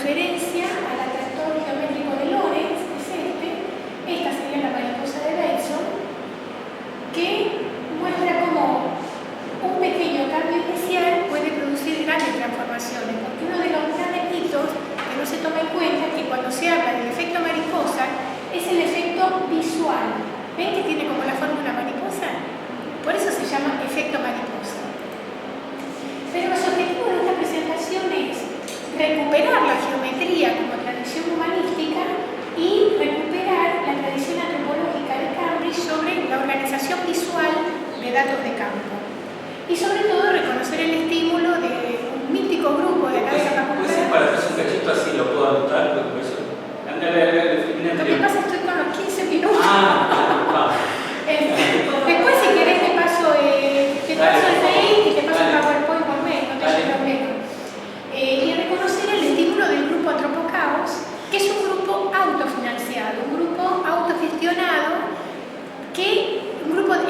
referencia al atractor geométrico de Lorentz, es este. Esta sería la mariposa de Dyson, que muestra cómo un pequeño cambio inicial puede producir grandes transformaciones, porque uno de los grandes mitos que no se toma en cuenta es que cuando se habla del efecto mariposa es el efecto visual. ¿Ven que tiene como la forma de una mariposa? Por eso se llama efecto mariposa. Pero los objetivos de esta presentación es recuperar la geometría como tradición humanística y recuperar la tradición antropológica de Cambridge sobre la organización visual de datos de campo. Y sobre todo reconocer el estímulo de un mítico grupo de acá de la facultad. ¿Puede ser para hacer un cachito así lo puedo anotar? Porque por eso... Lo que pasa es que estoy con los 15 minutos. Después si querés te paso el mail y te paso el PowerPoint por mail, no tengo problema. Y reconocer el estímulo del grupo Antropocaos, que es un grupo autofinanciado, un grupo autogestionado, que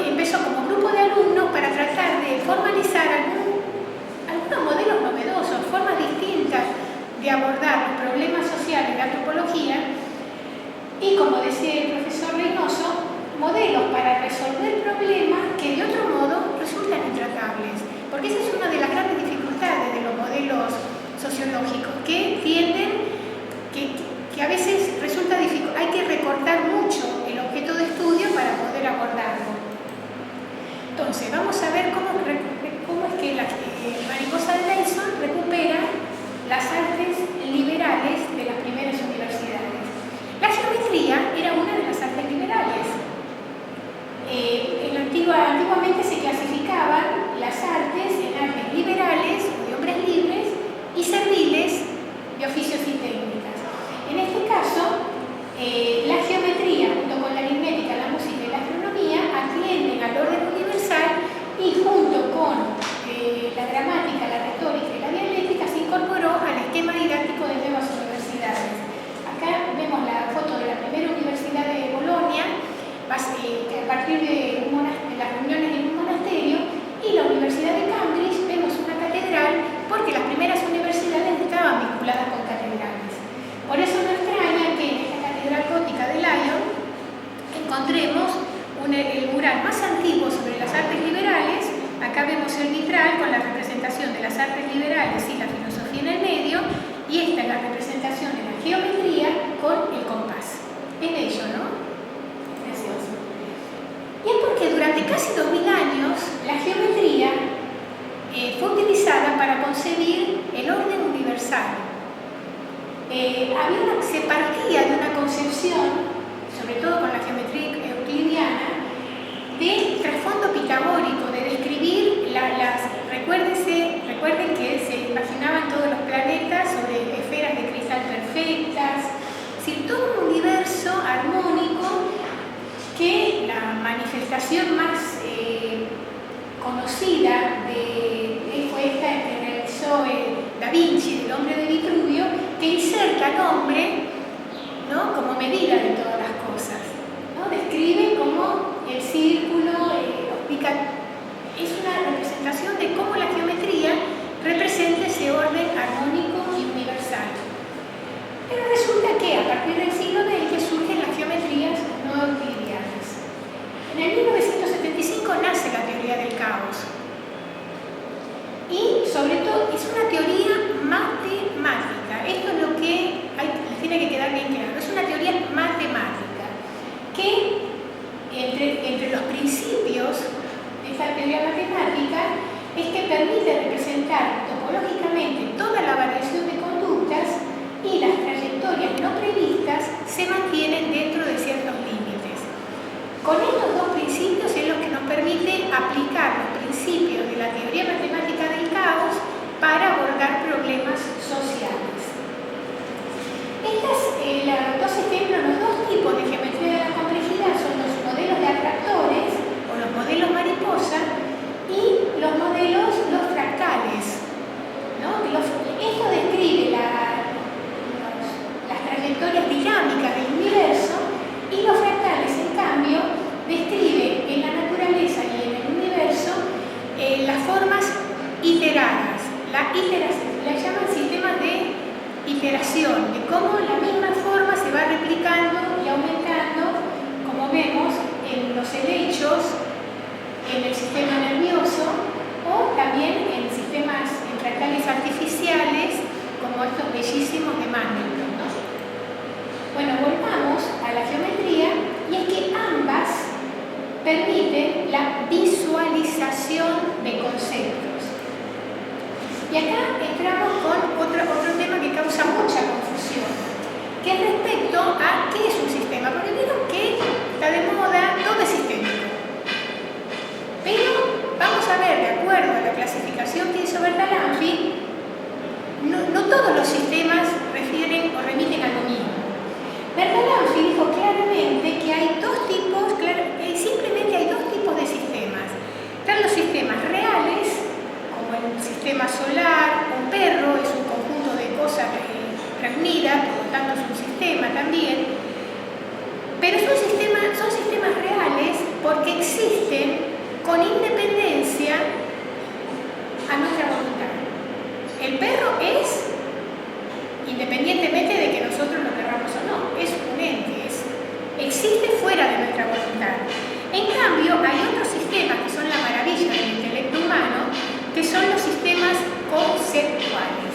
empezó como grupo de alumnos para tratar de formalizar algunos modelos novedosos, formas distintas de abordar los problemas sociales de antropología y, como decía el profesor Reynoso, modelos para resolver problemas que de otro modo resultan intratables, porque esa es una de las grandes dificultades de los modelos sociológicos, que tienden, que a veces resulta difícil, hay que recortar mucho el objeto de estudio para poder abordarlo. Entonces, vamos a ver cómo es que la mariposa de Dyson recupera las artes liberales de las primeras universidades. La geometría era una de las artes liberales. Antiguamente se clasificaban las artes en artes liberales, de hombres libres, y serviles, de oficios y técnicas. En este caso, la geometría, junto con la aritmética, la música y la astronomía, atienden al orden universal y junto con la gramática, la retórica y la dialéctica se incorporó al esquema didáctico de nuevas universidades. Acá vemos la foto de la primera universidad de Bolonia, que a partir de las reuniones en un monasterio, y la Universidad de Cambridge vemos una catedral, porque las primeras universidades estaban vinculadas con catedrales. Por eso no extraña que en esta catedral gótica de Lyon encontremos el mural más antiguo sobre las artes liberales. Acá vemos el vitral con la representación de las artes liberales y la filosofía en el medio, y esta es la representación de la geometría con el compás. Es bello, ¿no? Precioso. Y es porque durante casi 2000 años la geometría fue utilizada para concebir el orden universal. Se partía de una concepción, sobre todo con la geometría euclidiana, de trasfondo pitagórico, de describir recuerden que se imaginaban todos los planetas sobre esferas de cristal perfectas, es decir, todo un universo armónico, que la manifestación más conocida fue esta que realizó Da Vinci, del hombre de Vitruvio, que inserta al hombre, ¿no?, como medida de todas las cosas, ¿no? Describe como el círculo, es una representación de cómo la geometría representa ese orden armónico y universal. Pero resulta que a partir del siglo XX surgen las geometrías no euclidianas. En el 1975 nace la teoría del caos. Y sobre todo es una teoría matemática. Esto es lo que les tiene que quedar bien claro. Es una teoría matemática que entre los principios de esta teoría matemática es que permite representar topológicamente toda la variación de conductas, y las trayectorias no previstas se mantienen dentro de ciertos límites. Con estos dos principios es lo que nos permite aplicar los principios de la teoría matemática del caos para abordar problemas sociales. Los dos ejemplos, los dos tipos de geometría de la complejidad son los modelos de atractores o los modelos mariposa y los fractales, ¿no? Esto describe las trayectorias dinámicas del universo, y los fractales, en cambio, describen en la naturaleza y en el universo las formas iteradas. La iteración la llaman sistemas de iteración, de cómo la misma forma se va replicando y aumentando, como vemos en los helechos, en el sistema nervioso o también en sistemas en fractales artificiales como estos bellísimos de Mandelbrot, ¿no? Bueno, volvamos a la geometría, y es que ambas permiten la visualización de conceptos. Y acá entramos con otro tema que causa mucha confusión, que es respecto a qué es un sistema, porque vieron que está de moda todo es sistémico. Pero vamos a ver, de acuerdo a la clasificación que hizo Bertalanffy, no todos los sistemas refieren o remiten a lo mismo. Bertalanffy dijo claramente que hay dos tipos, simplemente hay dos tipos de sistemas. Están los sistemas reales, como el sistema solar, un perro es un conjunto de cosas reunidas, por lo tanto es un sistema también. Pero son sistemas reales porque existen con independencia a nuestra voluntad. El perro es, independientemente de que nosotros lo querramos o no, es un ente, existe fuera de nuestra voluntad. En cambio, hay otros sistemas que son la maravilla del intelecto humano, que son los sistemas conceptuales,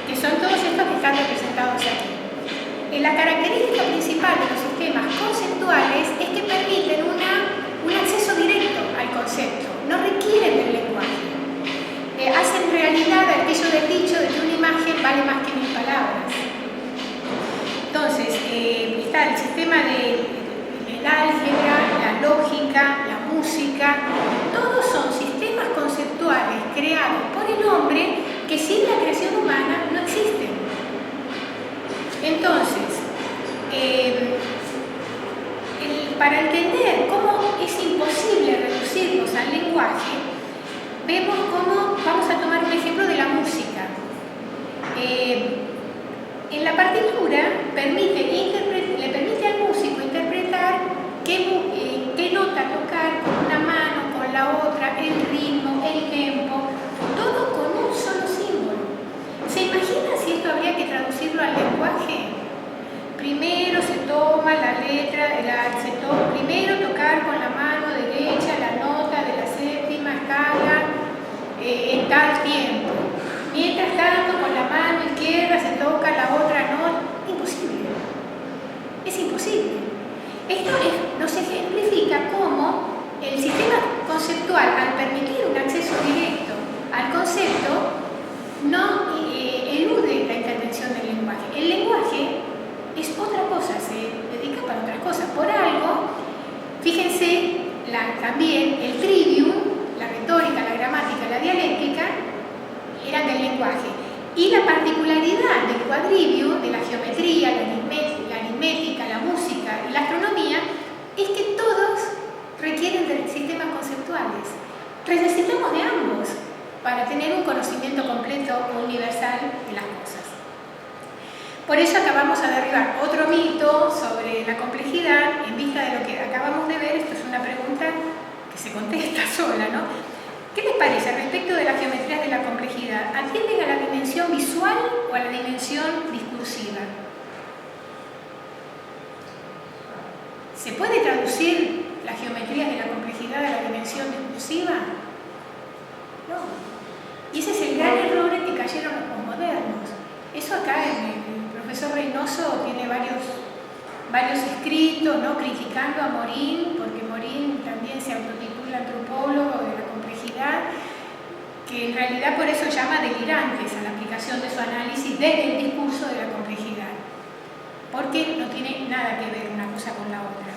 que son todos estos que están representados aquí. La característica principal de los sistemas conceptuales es que permiten un acceso directo al concepto, no requieren del lenguaje. Hacen realidad aquello del dicho de que una imagen vale más que 1000 palabras. Entonces, está el sistema del álgebra, la lógica, la música, todos son sistemas conceptuales creados por el hombre que sin la creación humana no existen. Entonces, para entender cómo es imposible reducirlos al lenguaje, vemos cómo, vamos a tomar un ejemplo de la música. En la partitura le permite al músico interpretar qué nota tocar con una mano, con la otra, el ritmo, el tempo, todo con un solo símbolo. ¿Se imagina si esto habría que traducirlo al lenguaje? Primero se toma la letra, primero tocar con la mano derecha la nota de la séptima escala en tal tiempo. Mientras tanto, con la mano izquierda se toca la otra nota. Imposible. Es imposible. Esto nos ejemplifica cómo el sistema conceptual, al permitir un acceso directo al concepto, no elude la intervención del lenguaje. El lenguaje es otra cosa, se dedica para otras cosas. Por algo, fíjense, también el trivium, la retórica, la gramática, la dialéctica, eran del lenguaje. Y la particularidad del quadrivium, de la geometría, la aritmética, la música y la astronomía, es que todos requieren de sistemas conceptuales. Necesitamos de ambos para tener un conocimiento completo o universal de las cosas. Por eso acabamos de derribar otro mito sobre la complejidad en vista de lo que acabamos de ver. Esto es una pregunta que se contesta sola, ¿no? ¿Qué les parece respecto de las geometrías de la complejidad? ¿Atienden a la dimensión visual o a la dimensión discursiva? ¿Se puede traducir las geometrías de la complejidad a la dimensión discursiva? No. Y ese es el gran error en que cayeron los posmodernos. Eso acá el profesor Reynoso tiene varios escritos, ¿no?, criticando a Morin, porque Morin también se autotitula antropólogo de la complejidad, que en realidad por eso llama delirantes a la aplicación de su análisis desde el discurso de la complejidad, porque no tiene nada que ver una cosa con la otra.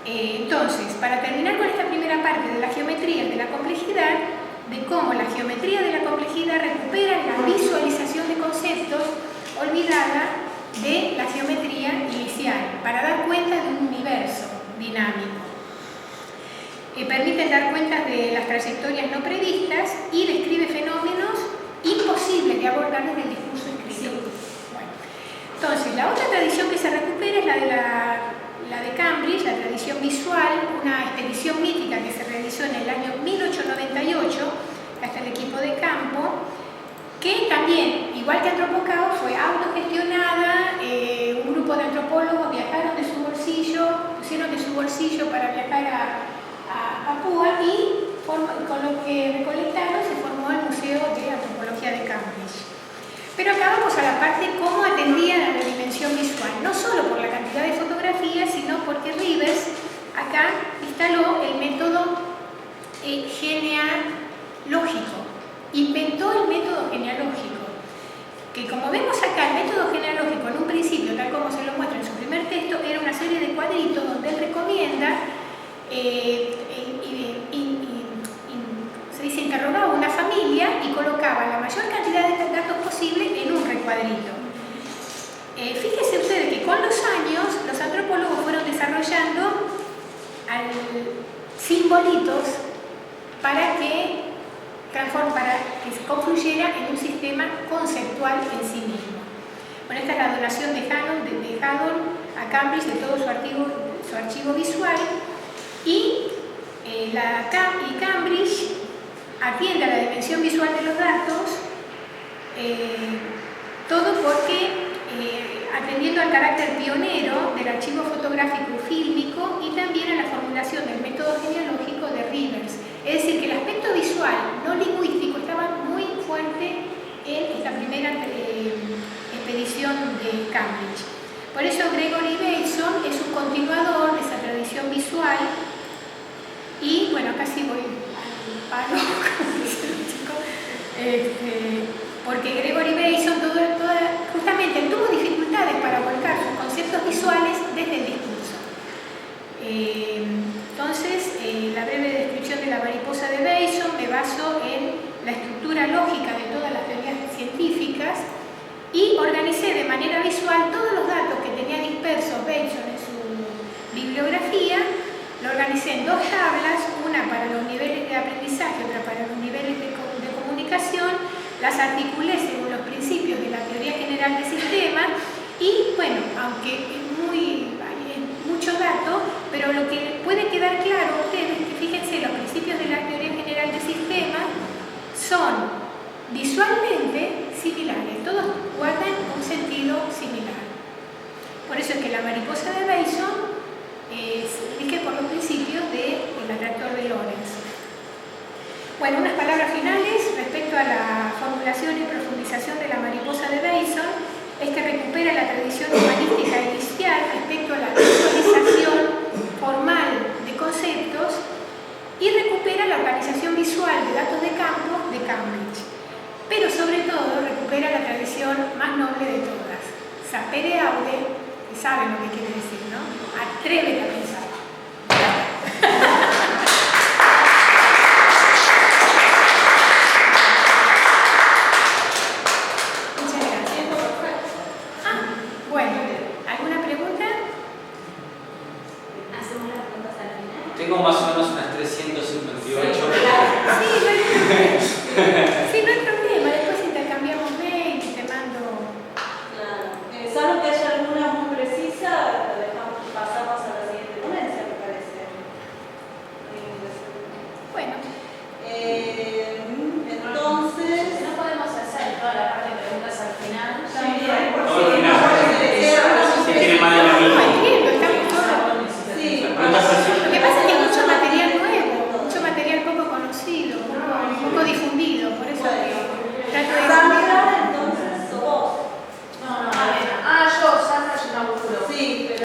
Entonces, para terminar con esta primera parte de la geometría de la complejidad, de cómo la geometría de la complejidad recupera la visualización de conceptos olvidada de la geometría inicial, para dar cuenta de un universo dinámico. Permite dar cuenta de las trayectorias no previstas y describe fenómenos imposibles de abordar desde el discurso escrito. Bueno, entonces, la otra tradición que se recupera es la de Cambridge, la tradición visual, una expedición mítica que se realizó en el año 1898, hasta el equipo de campo, que también, igual que Antropocao, fue autogestionada. Un grupo de antropólogos viajaron de su bolsillo, pusieron de su bolsillo para viajar a Papúa y con lo que recolectaron se formó el Museo de Antropología de Cambridge. Pero acá vamos a la parte cómo atendían a la dimensión visual, no solo por la cantidad de fotografías, sino porque Rivers acá instaló el método genealógico, inventó el método genealógico, que como vemos acá, el método genealógico en un principio, tal como se lo muestra en su primer texto, era una serie de cuadritos donde él recomienda, se dice, interrogaba una familia y colocaba la mayor cantidad de datos posible en un recuadrito. Fíjense ustedes que con los años los antropólogos fueron desarrollando simbolitos para que se confluyera en un sistema conceptual en sí mismo. Bueno, esta es la donación de Haddon a Cambridge de todo su archivo visual y Cambridge atiende a la dimensión visual de los datos, todo porque atendiendo al carácter pionero del archivo fotográfico y fílmico y también a la formulación del método genealógico de Rivers. Es decir, que el aspecto visual, no lingüístico, estaba muy fuerte en esta primera expedición de Cambridge. Por eso Gregory Bateson es un continuador de esa tradición visual y, bueno, acá sí voy al palo, como dicen los chicos, porque Gregory Bateson justamente él tuvo dificultades para volcar sus conceptos visuales desde el discurso. Entonces, la breve descripción de la mariposa de Bateson me baso en la estructura lógica de todas las teorías científicas y organicé de manera visual todos los datos que tenía dispersos Bateson en su bibliografía. Lo organicé en dos tablas, una para los niveles de aprendizaje, otra para los niveles de comunicación. Las articulé según los principios de la teoría general de sistemas y, bueno, aunque hay mucho dato, pero lo que puede quedar claro a ustedes es que, fíjense, los principios de la teoría general de sistemas son visualmente similares, todos guardan un sentido similar. Por eso es que la mariposa de Bateson se rige por los principios del atractor de Lorentz. Bueno, unas palabras finales respecto a la formulación y profundización de la mariposa de Bateson es que recupera la tradición humanística inicial respecto a la visualización formal de conceptos y recupera la organización visual de datos de campo de Cambridge. Pero sobre todo recupera la tradición más noble de todas, sapere aude, que saben lo que quiere decir, ¿no? Atrévete a